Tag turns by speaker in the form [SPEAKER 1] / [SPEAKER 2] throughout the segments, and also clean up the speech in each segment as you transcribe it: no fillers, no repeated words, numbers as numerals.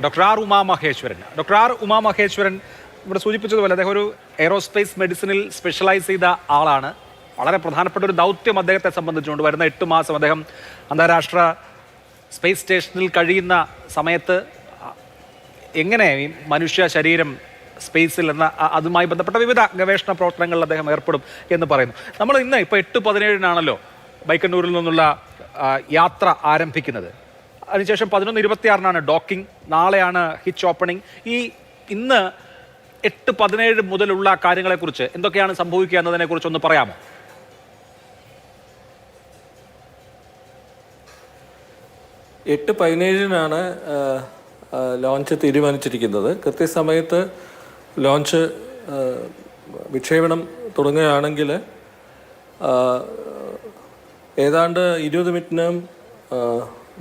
[SPEAKER 1] Doctor R Uma Maheshwaran. Doctor R Uma Maheshwaran ഇവിടെ സൂചിപ്പിച്ചതുപോലെ അദ്ദേഹം ഒരു എയ്റോസ്പേസ് മെഡിസിനിൽ സ്പെഷ്യലൈസ് ചെയ്ത ആളാണ്. വളരെ പ്രധാനപ്പെട്ട ഒരു ദൗത്യം അദ്ദേഹത്തെ സംബന്ധിച്ചുകൊണ്ട് വരുന്ന 8 മാസം അദ്ദേഹം അന്താരാഷ്ട്ര സ്പേസ് സ്റ്റേഷനിൽ കഴിയുന്ന സമയത്ത് എങ്ങനെ ഈ മനുഷ്യ ശരീരം സ്പേസിൽ എന്ന അതുമായി ബന്ധപ്പെട്ട വിവിധ ഗവേഷണ പ്രവർത്തനങ്ങളിൽ അദ്ദേഹം ഏർപ്പെടും എന്ന് പറയുന്നു. നമ്മൾ ഇന്ന് ഇപ്പോൾ 8/17 ബൈക്കന്നൂരിൽ നിന്നുള്ള യാത്ര ആരംഭിക്കുന്നത്. അതിനുശേഷം 11:26 ഡോക്കിംഗ്, നാളെയാണ് ഹിച്ച് ഓപ്പണിംഗ്. ഇന്ന് 8/17 മുതലുള്ള കാര്യങ്ങളെക്കുറിച്ച് എന്തൊക്കെയാണ് സംഭവിക്കുക എന്നതിനെക്കുറിച്ച് ഒന്ന് പറയാമോ?
[SPEAKER 2] എട്ട് 17 ലോഞ്ച് തീരുമാനിച്ചിരിക്കുന്നത്. കൃത്യസമയത്ത് ലോഞ്ച് വിക്ഷേപണം തുടങ്ങുകയാണെങ്കിൽ ഏതാണ്ട് 20 മിനിറ്റിനും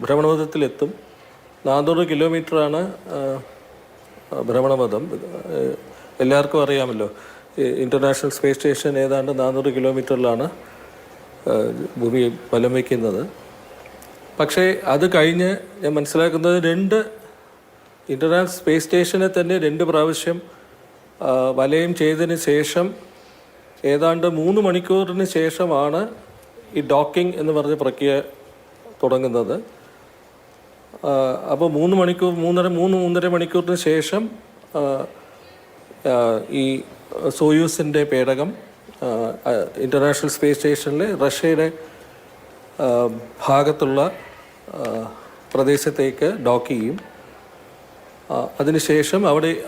[SPEAKER 2] ഭ്രമണപഥത്തിലെത്തും. 400 കിലോമീറ്ററാണ് ഭ്രമണപഥം. എല്ലാവർക്കും അറിയാമല്ലോ, ഇൻ്റർനാഷണൽ സ്പേസ് സ്റ്റേഷൻ ഏതാണ്ട് 400 കിലോമീറ്ററിലാണ് ഭൂമി വലം വയ്ക്കുന്നത്. പക്ഷേ അത് കഴിഞ്ഞ് ഞാൻ മനസ്സിലാക്കുന്നത് 2 ഇൻ്റർനാഷണൽ സ്പേസ് സ്റ്റേഷനെ തന്നെ 2 പ്രാവശ്യം വലയം ചെയ്തതിന് ശേഷം ഏതാണ്ട് 3 മണിക്കൂറിന് ശേഷമാണ് ഈ ഡോക്കിംഗ് എന്ന് പറഞ്ഞ പ്രക്രിയ തുടങ്ങുന്നത്. അപ്പോൾ 3-3.5 മണിക്കൂറിന് ശേഷം ഈ സോയൂസിൻ്റെ പേടകം ഇൻ്റർനാഷണൽ സ്പേസ് സ്റ്റേഷനിൽ റഷ്യയുടെ ഭാഗത്തുള്ള പ്രദേശത്തേക്ക് ഡോക്ക് ചെയ്യും. അതിനുശേഷം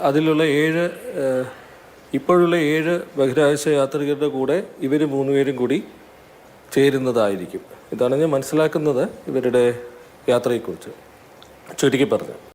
[SPEAKER 2] അതിലുള്ള 7 ഇപ്പോഴുള്ള 7 ബഹിരാകാശ യാത്രികരുടെ കൂടെ ഇവർ 3 പേരും കൂടി ചേരുന്നതായിരിക്കും. ഇതാണ് ഞാൻ മനസ്സിലാക്കുന്നത് ഇവരുടെ യാത്രയെക്കുറിച്ച് ചുരുക്കി പറഞ്ഞു.